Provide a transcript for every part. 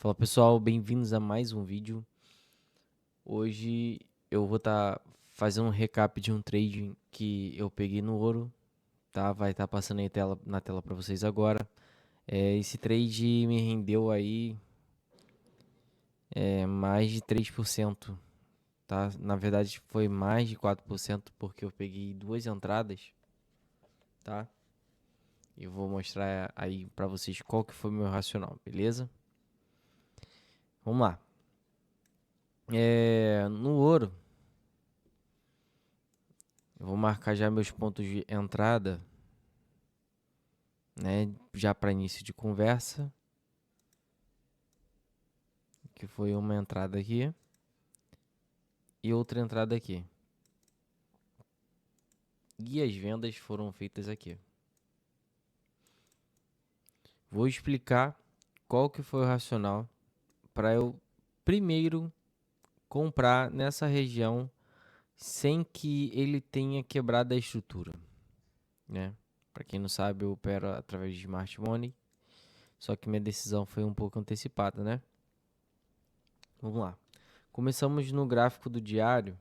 Fala pessoal, bem-vindos a mais um vídeo. Hoje eu vou estar fazendo um recap de um trade que eu peguei no ouro, tá? Vai estar passando aí na tela para vocês agora. Esse trade me rendeu aí mais de 3%, tá? Na verdade foi mais de 4% porque eu peguei duas entradas, tá? E vou mostrar aí para vocês qual que foi o meu racional, beleza? Vamos lá. No ouro, eu vou marcar já meus pontos de entrada, né? Já para início de conversa, que foi uma entrada aqui e outra entrada aqui. E as vendas foram feitas aqui. Vou explicar qual que foi o racional para eu primeiro comprar nessa região sem que ele tenha quebrado a estrutura, né? Para quem não sabe, eu opero através de Smart Money, só que minha decisão foi um pouco antecipada, né? Vamos lá. Começamos no gráfico do diário,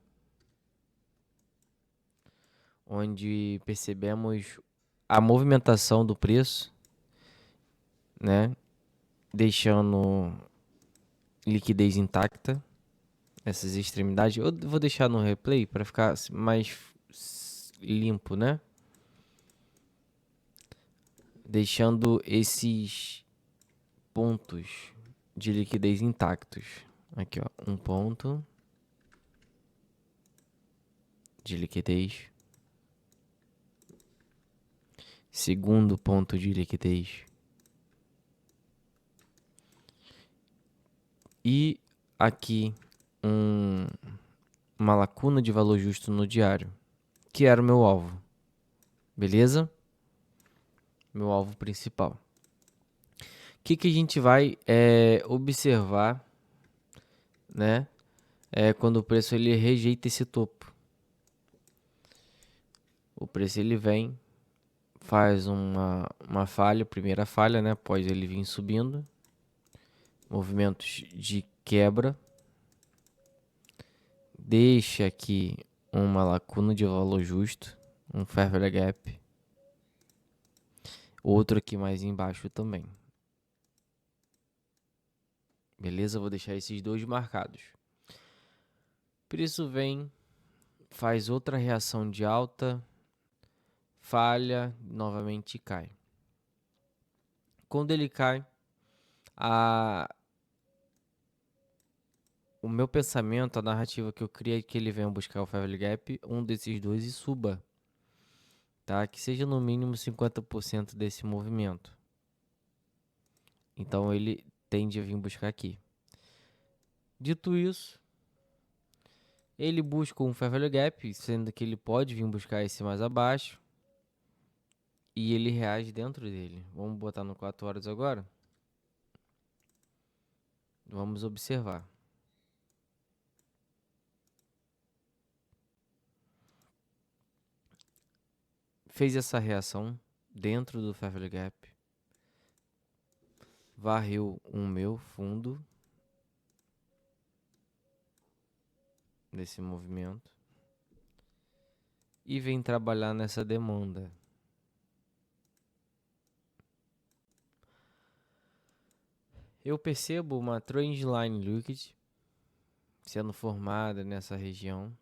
onde percebemos a movimentação do preço, né? Deixando liquidez intacta, essas extremidades. Eu vou deixar no replay para ficar mais limpo, né? Deixando esses pontos de liquidez intactos. Aqui, ó, um ponto de liquidez. Segundo ponto de liquidez. E aqui uma lacuna de valor justo no diário, que era o meu alvo. Beleza? Meu alvo principal. O que a gente vai observar, né? Quando o preço ele rejeita esse topo. O preço ele vem, faz uma falha, primeira falha, né? Após ele vir subindo. Movimentos de quebra. Deixa aqui uma lacuna de valor justo, um fair value gap. Outro aqui mais embaixo também. Beleza? Vou deixar esses dois marcados. O preço vem, faz outra reação de alta, falha, novamente cai. Quando ele cai, o meu pensamento, a narrativa que eu criei é que ele venha buscar o fair value gap, um desses dois e suba, tá? Que seja no mínimo 50% desse movimento. Então ele tende a vir buscar aqui. Dito isso, ele busca um fair value gap, sendo que ele pode vir buscar esse mais abaixo. E ele reage dentro dele. Vamos botar no 4 horas agora? Vamos observar. Fez essa reação dentro do fair value gap. Varreu o meu fundo desse movimento. E vem trabalhar nessa demanda. Eu percebo uma trendline liquid sendo formada nessa região,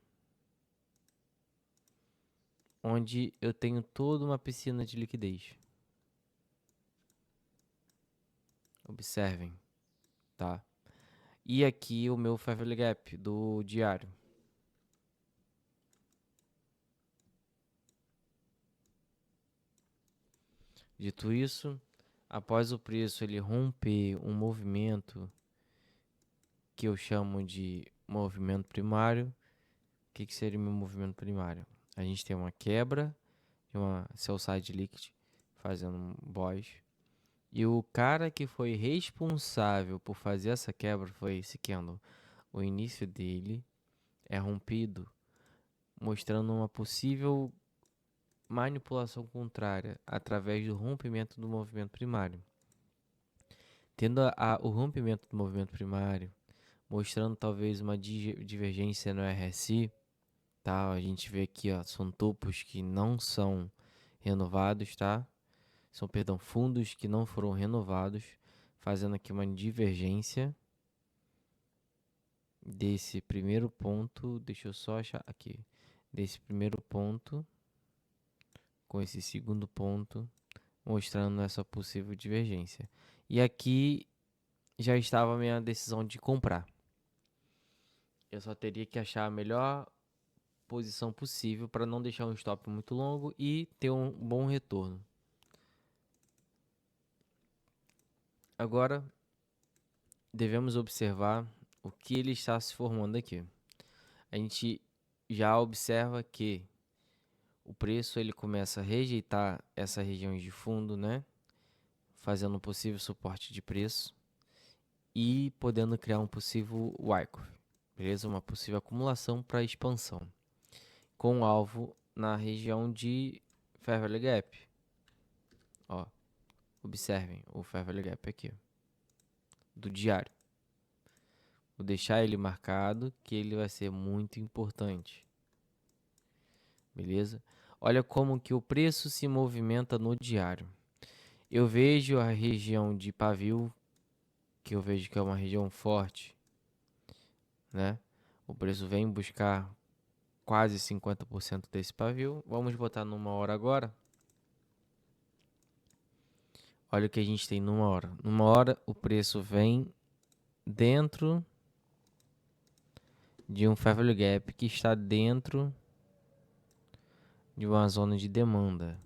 onde eu tenho toda uma piscina de liquidez. Observem, tá? E aqui o meu fair value gap do diário. Dito isso, após o preço ele romper um movimento que eu chamo de movimento primário, o que seria o meu movimento primário? A gente tem uma quebra de uma sell side liquid fazendo um boys. E o cara que foi responsável por fazer essa quebra foi esse candle. O início dele é rompido, mostrando uma possível manipulação contrária através do rompimento do movimento primário. tendo o rompimento do movimento primário, mostrando talvez uma divergência no RSI, tá? A gente vê aqui, ó, são topos que não são renovados, tá? São, perdão, fundos que não foram renovados, fazendo aqui uma divergência desse primeiro ponto. Deixa eu só achar aqui. Desse primeiro ponto com esse segundo ponto, mostrando essa possível divergência. E aqui já estava a minha decisão de comprar. Eu só teria que achar a melhor posição possível para não deixar um stop muito longo e ter um bom retorno. Agora, devemos observar o que ele está se formando aqui. A gente já observa que o preço ele começa a rejeitar essa região de fundo, né? Fazendo um possível suporte de preço e podendo criar um possível Wyckoff, beleza? Uma possível acumulação para expansão, com alvo na região de Fair Value Gap. Ó, observem o Fair Value Gap aqui, do diário. Vou deixar ele marcado, que ele vai ser muito importante. Beleza? Olha como que o preço se movimenta no diário. Eu vejo a região de pavio, que eu vejo que é uma região forte, né? O preço vem buscar quase 50% desse pavio. Vamos botar numa hora agora. Olha o que a gente tem numa hora. Numa hora, o preço vem dentro de um Fair Value Gap que está dentro de uma zona de demanda.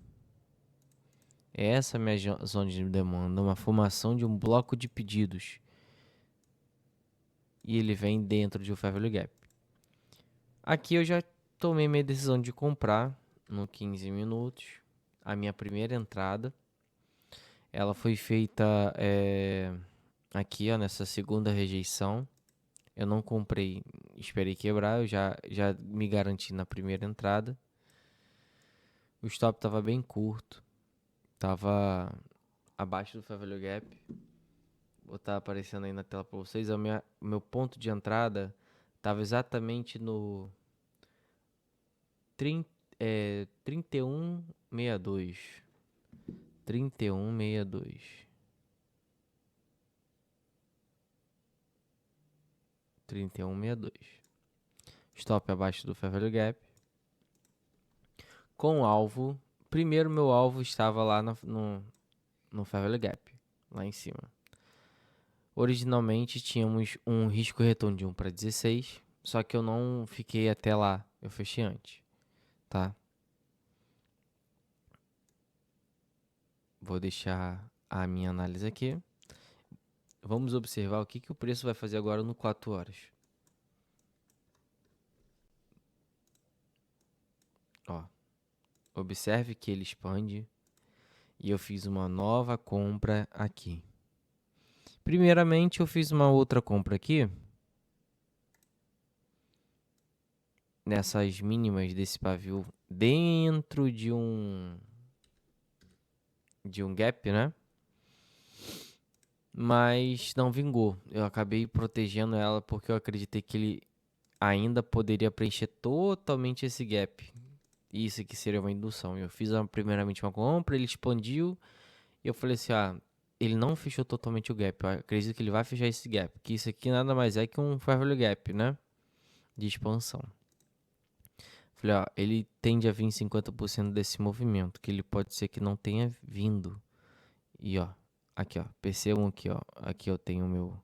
Essa é a minha zona de demanda, uma formação de um bloco de pedidos. E ele vem dentro de um Fair Value Gap. Aqui eu já tomei minha decisão de comprar no 15 minutos. A minha primeira entrada. Ela foi feita aqui, ó, nessa segunda rejeição. Eu não comprei, esperei quebrar, eu já me garanti na primeira entrada. O stop estava bem curto, estava abaixo do Fair Value Gap. Vou estar aparecendo aí na tela para vocês. O meu ponto de entrada estava exatamente no 31,62. 31,62. 31,62. Stop abaixo do Fair Value Gap. Com alvo. Primeiro meu alvo estava lá no Fair Value Gap, lá em cima. Originalmente tínhamos um risco retorno de 1 para 16, só que eu não fiquei até lá, eu fechei antes, tá? Vou deixar a minha análise aqui. Vamos observar o que o preço vai fazer agora no 4 horas. Ó, observe que ele expande e eu fiz uma nova compra aqui. Primeiramente, eu fiz uma outra compra aqui, nessas mínimas desse pavio, dentro de um gap, né? Mas não vingou. Eu acabei protegendo ela porque eu acreditei que ele ainda poderia preencher totalmente esse gap. Isso aqui seria uma indução. Eu fiz primeiramente uma compra, ele expandiu e eu falei assim, ele não fechou totalmente o gap. Eu acredito que ele vai fechar esse gap, que isso aqui nada mais é que um Fair Value Gap, né? De expansão. Falei, ele tende a vir 50% desse movimento, que ele pode ser que não tenha vindo. E aqui percebam aqui, aqui eu tenho o meu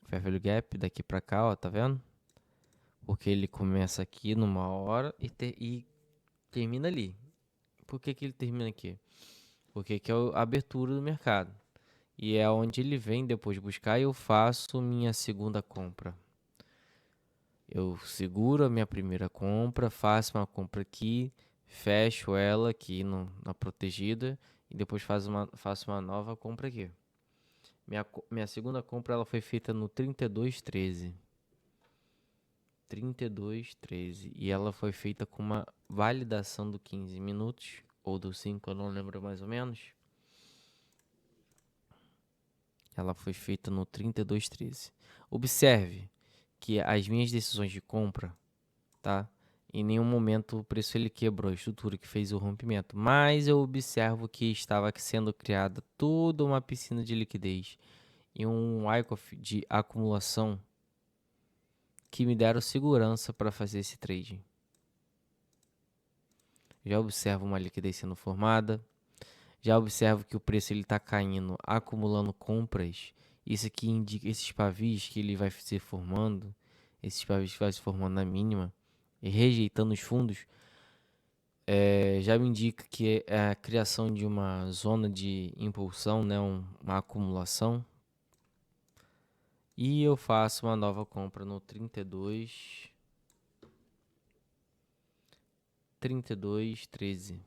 Fair Value Gap, daqui pra cá, tá vendo? Porque ele começa aqui numa hora e termina ali. Por que ele termina aqui? Porque que é a abertura do mercado. E é onde ele vem depois buscar e eu faço minha segunda compra. Eu seguro a minha primeira compra, faço uma compra aqui, fecho ela aqui na protegida e depois faço uma nova compra aqui. Minha segunda compra ela foi feita no 32,13. 32,13. E ela foi feita com uma validação do 15 minutos, ou do 5, eu não lembro mais ou menos. Ela foi feita no 32,13. Observe que as minhas decisões de compra, tá? Em nenhum momento o preço ele quebrou a estrutura que fez o rompimento, mas eu observo que estava sendo criada toda uma piscina de liquidez e um Wyckoff de acumulação que me deram segurança para fazer esse trade. Já observo uma liquidez sendo formada, já observo que o preço ele está caindo, acumulando compras. Isso aqui indica esses pavis que ele vai se formando, esses pavis que vai se formando na mínima e rejeitando os fundos. Já me indica que é a criação de uma zona de impulsão, né, uma acumulação. E eu faço uma nova compra no 32,13.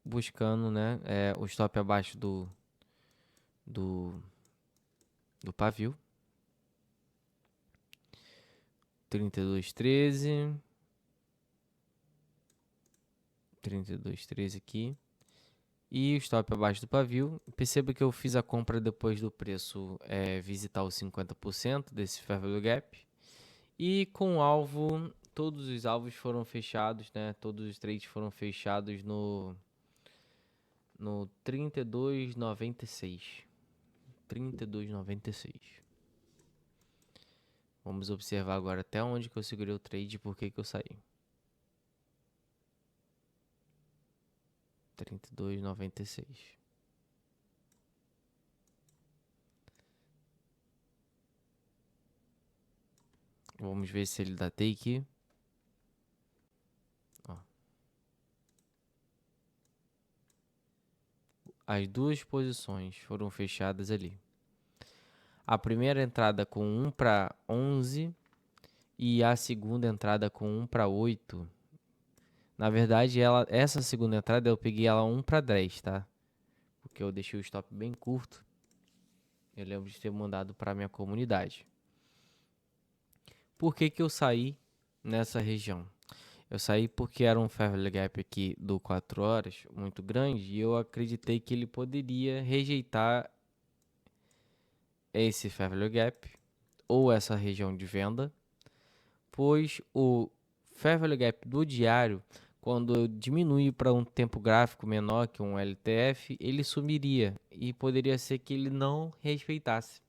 Buscando, né, o stop abaixo do, do pavio. 32,13. 32,13 aqui. E o stop abaixo do pavio. Perceba que eu fiz a compra depois do preço visitar os 50% desse Fair Value Gap. E com o alvo, todos os alvos foram fechados, né? Todos os trades foram fechados no 32,96. 32,96. Vamos observar agora até onde que eu segurei o trade e por que eu saí. 32,96. Vamos ver se ele dá take. Ó. As duas posições foram fechadas ali. A primeira entrada com 1 para 11 e a segunda entrada com 1 para 8. Na verdade, essa segunda entrada eu peguei ela 1 para 10, tá? Porque eu deixei o stop bem curto. Eu lembro de ter mandado para minha comunidade. Por que eu saí nessa região? Eu saí porque era um fair value gap aqui do 4 horas muito grande e eu acreditei que ele poderia rejeitar esse fair value gap ou essa região de venda, pois o fair value gap do diário, quando eu diminui para um tempo gráfico menor que um LTF, ele sumiria e poderia ser que ele não respeitasse,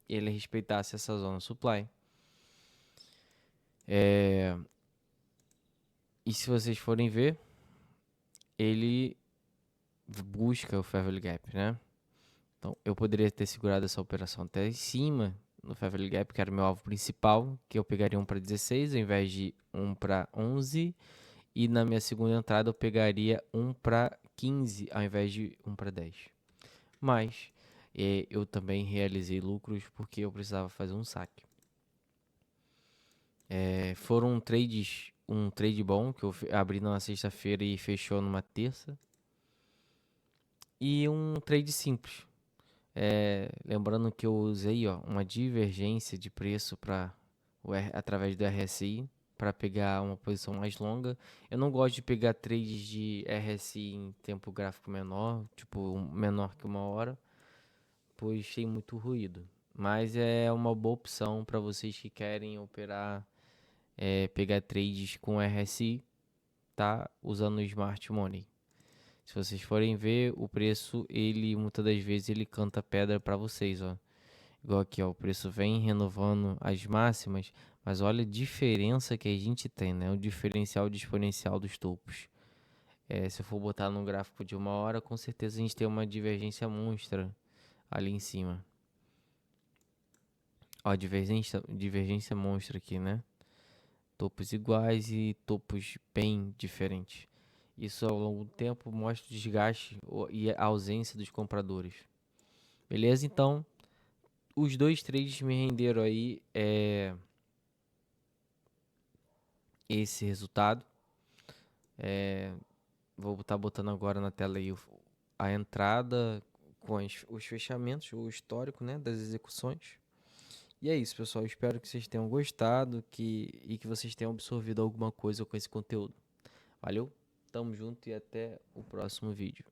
ele respeitasse essa zona supply. E se vocês forem ver, ele busca o fair value gap, né? Então, eu poderia ter segurado essa operação até em cima no Fair Value Gap, que era o meu alvo principal, que eu pegaria 1 para 16 ao invés de 1 para 11. E na minha segunda entrada eu pegaria 1 para 15 ao invés de 1 para 10. Mas eu também realizei lucros porque eu precisava fazer um saque. Foram um trade bom que eu abri na sexta-feira e fechou numa terça. E um trade simples. Lembrando que eu usei uma divergência de preço através do RSI para pegar uma posição mais longa. Eu não gosto de pegar trades de RSI em tempo gráfico menor, tipo menor que 1 hora, pois tem muito ruído. Mas é uma boa opção para vocês que querem operar, pegar trades com RSI, tá? Usando o Smart Money. Se vocês forem ver o preço, ele muitas das vezes ele canta pedra para vocês, ó. Igual aqui, ó, o preço vem renovando as máximas, mas olha a diferença que a gente tem, né? O diferencial de exponencial dos topos. Se eu for botar num gráfico de 1 hora, com certeza a gente tem uma divergência monstra ali em cima. Ó, divergência monstra aqui, né? Topos iguais e topos bem diferentes. Isso ao longo do tempo mostra o desgaste e a ausência dos compradores. Beleza? Então, os dois trades me renderam aí esse resultado. Vou estar botando agora na tela aí a entrada com os fechamentos, o histórico, né, das execuções. E é isso, pessoal. Espero que vocês tenham gostado e que vocês tenham absorvido alguma coisa com esse conteúdo. Valeu! Tamo junto e até o próximo vídeo.